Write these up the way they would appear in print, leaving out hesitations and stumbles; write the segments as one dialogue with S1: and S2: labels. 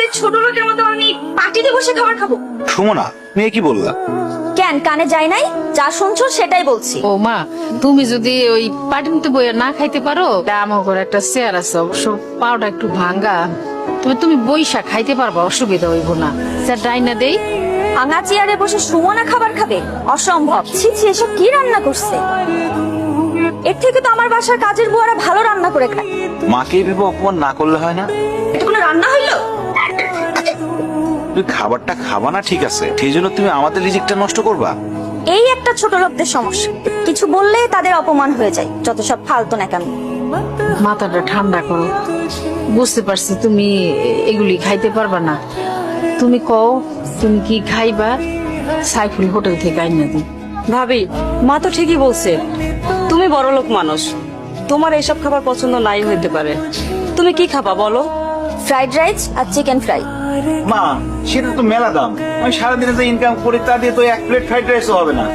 S1: আমাদের ছোট লোকের মতো আমি পার্টিতে বসে খাবার খাবো?
S2: সুমনা, তুমি কি বললা?
S1: কেন কানে যায় নাই? যা শুনছো সেটাই বলছি।
S3: ও মা, তুমি যদি ওই পাটিতে বইয়া না খাইতে পারো, আমার ঘরে একটা চেয়ার আছে, অবশ্য পাওটা একটু ভাঙ্গা, তবে তুমি বইসা খাইতে পারবা, অসুবিধা হইব না। স্যার ডাইনা দেই।
S1: ভাঙা চেয়ারে বসে সুমনা খাবার খাবে? অসম্ভব। ছি ছি, এসব কি রান্না করছে? এর থেকে তো আমার বাসার কাজের বুয়ারা ভালো রান্না করে খায়।
S2: মাকে ভেবে অপমান না করলে হয় না?
S1: এটা কোনো রান্না হইলো?
S2: তুমি খাবারটা খাবা না ঠিক আছে, সেই জন্য তুমি আমাদের রিজিকটা নষ্ট করবা?
S1: এই একটা ছোট লোকদের সমস্যা, কিছু বললে তাদের অপমান হয়ে যায়। যত সব ফালতু নাকামি।
S3: মাথাটা ঠান্ডা করো, বুঝতে পারছি তুমি এগুলি খাইতে পারবা না। তুমি কও তুমি কি খাইবা, সাইফুল হোটেল থেকে আইনা দিই।
S4: ভাবি, মা তো ঠিকই বলছে, তুমি বড়লোক মানুষ, তোমার এইসব খাবার পছন্দ নাই হইতে পারে। তুমি কি খাবা বলো?
S1: ফ্রাইড রাইস আর চিকেন ফ্রাই।
S2: মা, সেটা তো মেলা দাম। আমি সারাদিনে যে ইনকাম করি তা দিয়ে তো 1 প্লেট ফ্রাইড রাইসও হবে না।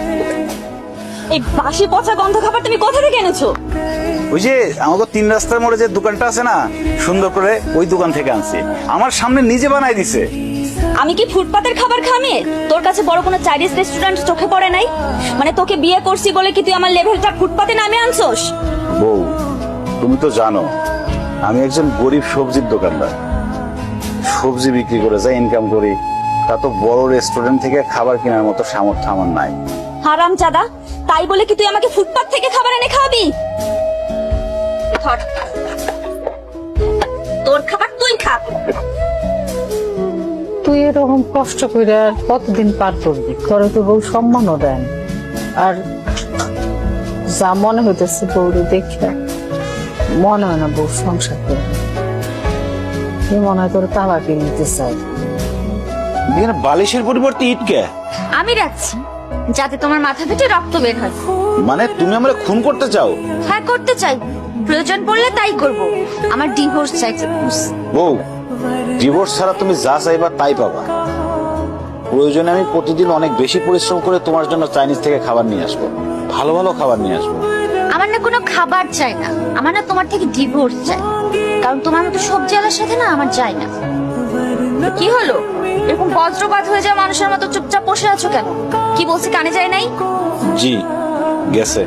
S1: এই বাসি পচা গন্ধ খাবার তুমি কোথা থেকে এনেছো?
S2: ওই যে আমাকে 3 রাস্তার মোড়ে যে দোকানটা আছে না, সুন্দর করে ওই দোকান থেকে আনছি। আমার সামনে নিজে বানাই দিছে।
S1: আমি কি ফুটপাতের খাবার খামে? তোর কাছে বড় কোনো চাইনিজ রেস্টুরেন্ট চোখে পড়ে নাই? মানে তোকে বিয়ে করছি বলে কি তুই আমার লেভেলটা ফুটপাতে নামে আনছোস?
S2: বউ, তুমি তো জানো আমি একজন গরিব সবজির দোকানদার। সবজি বিক্রি করে যা ইনকাম করি তা তো বড় রেস্টুরেন্ট থেকে খাবার কেনার মতো সামর্থ্য আমার নাই।
S1: হারাম চাদা, তাই বলে কি তুই আমাকে ফুটপাত থেকে খাবার এনে খাওয়াবি? ধর, তোর খাবার তুই খা।
S3: তুই এরকম কষ্ট করে আর কতদিন পার করবি? তোরে তো বউ সম্মানও দেন, আর যা মনে হইতেছে বউরে দেখে মনে হয় না বউ সংসার করে। মনে হয় তোর তালা কিনে নিতে চাই।
S2: এখানে বালিশের পরিবর্তে ইটকে
S1: আমি রাখছি যাতে তোমার মাথা ফেটে রক্ত বের হয়।
S2: মানে তুমি আমরা খুন করতে চাও?
S1: হ্যাঁ করতে চাই, প্রয়োজন পড়লে তাই করব। আমার ডিভোর্স চাই।
S2: বউ, ডিভোর্স ছাড়া তুমি যা চাইবা তাই পাবা। প্রয়োজনে আমি প্রতিদিন অনেক বেশি পরিশ্রম করে তোমার জন্য চাইনিজ থেকে খাবার নিয়ে আসবো, ভালো ভালো খাবার নিয়ে আসবো।
S1: আমার না কোনো খাবার চাই না, আমার না তোমার থেকে ডিভোর্স চাই। কারণ তোমার মতো সবজি আলার সাথে না আমার যায় না। কি হলো, এরকম বজ্রপাত হয়ে যায় মানুষের মতো চুপচাপ বসে আছো কেন? কি বলছি কানে যায় নাই?
S2: জি, গেছে।